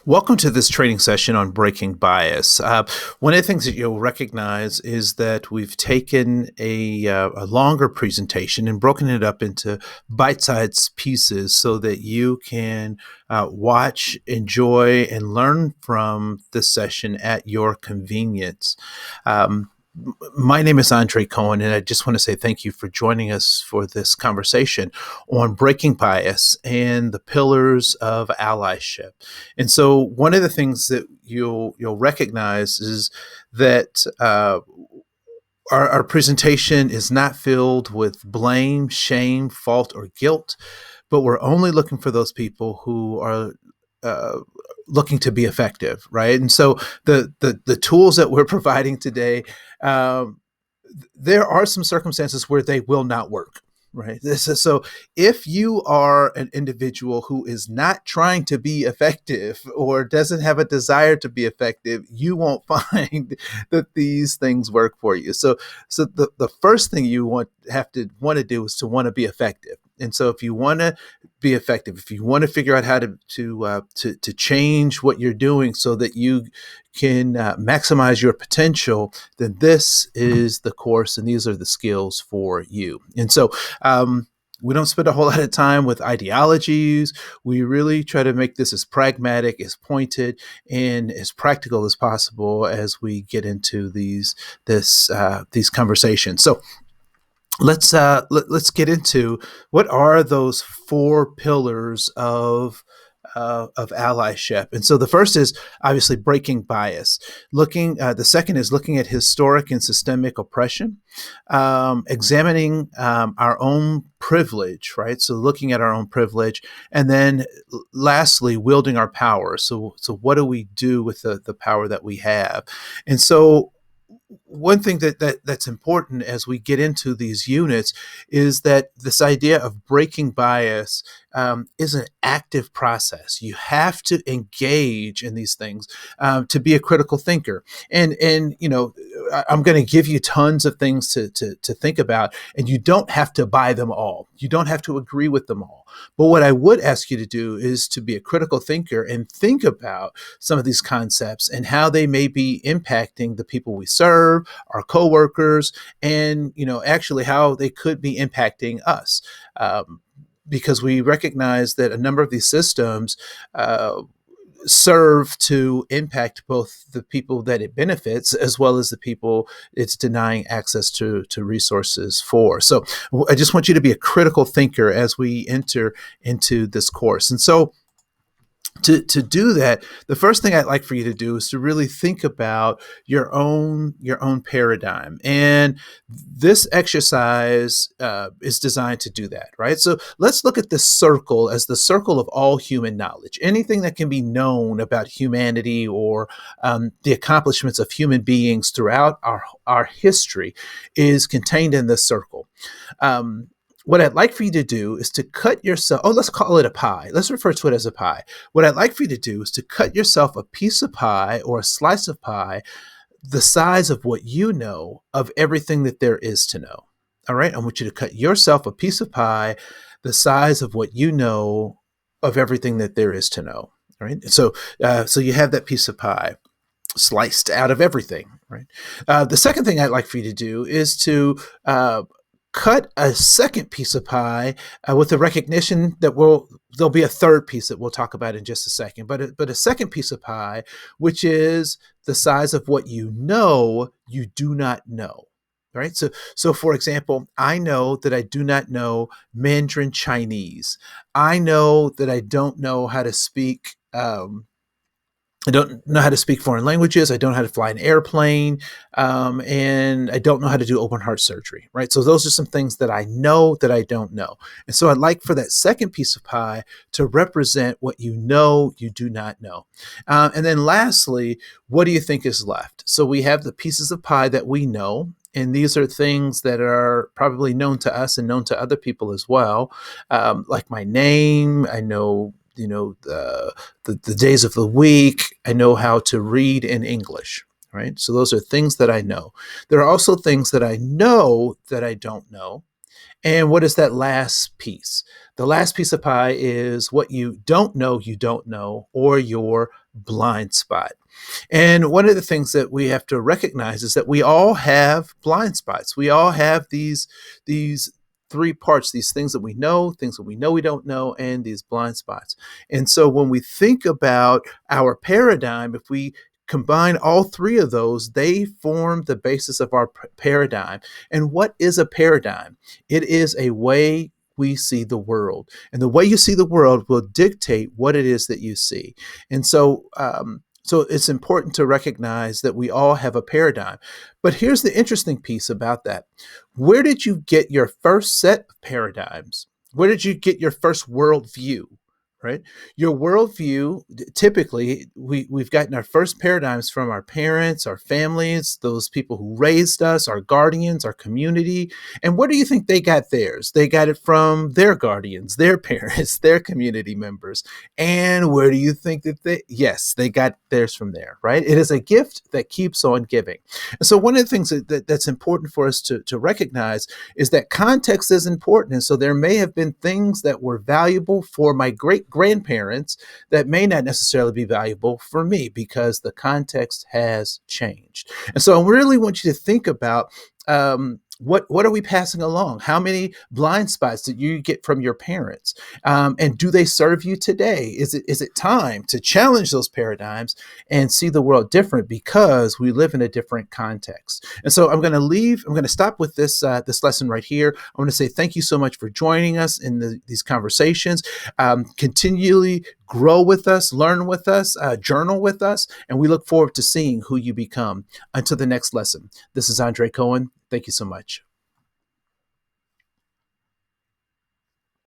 Welcome to this training session on breaking bias. One of the things that you'll recognize is that we've taken a longer presentation and broken it up into bite-sized pieces so that you can watch, enjoy, and learn from this session at your convenience. Um, my name is Andre Koen, and I just want to say thank you for joining us for this conversation on breaking bias and the pillars of allyship. And so, one of the things that you'll recognize is that our presentation is not filled with blame, shame, fault, or guilt, but we're only looking for those people who are uh, looking to be effective, right? And so the tools that we're providing today, um, there are some circumstances where they will not work. Right. So if you are an individual who is not trying to be effective or doesn't have a desire to be effective, you won't find that these things work for you. So the first thing you have to want to do is to want to be effective. And so if you want to be effective, if you want to figure out how to change what you're doing so that you can maximize your potential, then this is the course and these are the skills for you. And so we don't spend a whole lot of time with ideologies. We really try to make this as pragmatic, as pointed, and as practical as possible as we get into these conversations. So let's get into what are those four pillars of allyship. And so the first is obviously breaking bias. The second is looking at historic and systemic oppression, examining our own privilege, right? So looking at our own privilege, and then lastly, wielding our power. So what do we do with the power that we have? And so one thing that's important as we get into these units is that this idea of breaking bias is an active process. You have to engage in these things to be a critical thinker. And I'm going to give you tons of things to think about, and you don't have to buy them all. You don't have to agree with them all. But what I would ask you to do is to be a critical thinker and think about some of these concepts and how they may be impacting the people we serve, our coworkers, and actually how they could be impacting us. Because we recognize that a number of these systems serve to impact both the people that it benefits as well as the people it's denying access to resources for. So I just want you to be a critical thinker as we enter into this course. And so to do that, the first thing I'd like for you to do is to really think about your own paradigm. And this exercise is designed to do that, right? So let's look at this circle as the circle of all human knowledge. Anything that can be known about humanity or the accomplishments of human beings throughout our history is contained in this circle. What I'd like for you to do is to cut yourself, let's call it a pie. Let's refer to it as a pie. What I'd like for you to do is to cut yourself a piece of pie or a slice of pie the size of what you know of everything that there is to know. All right? I want you to cut yourself a piece of pie the size of what you know of everything that there is to know. All right? So you have that piece of pie sliced out of everything, right? The second thing I'd like for you to do is to cut a second piece of pie with the recognition that there'll be a third piece that we'll talk about in just a second, but a second piece of pie, which is the size of what you know you do not know. Right. So for example, I know that I do not know Mandarin Chinese. I know that I don't know how to speak I don't know how to speak foreign languages. I don't know how to fly an airplane, and I don't know how to do open heart surgery, right? So those are some things that I know that I don't know. And so I'd like for that second piece of pie to represent what you know you do not know. And then lastly, what do you think is left? So we have the pieces of pie that we know, and these are things that are probably known to us and known to other people as well, like my name. I know the days of the week. I know how to read in English, right? So those are things that I know. There are also things that I know that I don't know. And what is that last piece? The last piece of pie is what you don't know, or your blind spot. And one of the things that we have to recognize is that we all have blind spots. We all have these three parts, these things that we know, things that we know we don't know, and these blind spots. And so when we think about our paradigm, if we combine all three of those, they form the basis of our paradigm. And what is a paradigm? It is a way we see the world. And the way you see the world will dictate what it is that you see. And so it's important to recognize that we all have a paradigm. But here's the interesting piece about that. Where did you get your first set of paradigms? Where did you get your first worldview? Right? Your worldview, typically, we've gotten our first paradigms from our parents, our families, those people who raised us, our guardians, our community. And where do you think they got theirs? They got it from their guardians, their parents, their community members. And where do you think that yes, they got theirs from there, right? It is a gift that keeps on giving. And so one of the things that's important for us to recognize is that context is important. And so there may have been things that were valuable for my great grandparents that may not necessarily be valuable for me because the context has changed. And so I really want you to think about what are we passing along? How many blind spots did you get from your parents? And do they serve you today? Is it time to challenge those paradigms and see the world different because we live in a different context? And so I'm going to stop with this lesson right here. I want to say thank you so much for joining us in these conversations. Continually grow with us, learn with us, journal with us, and we look forward to seeing who you become. Until the next lesson, this is Andre Koen. Thank you so much.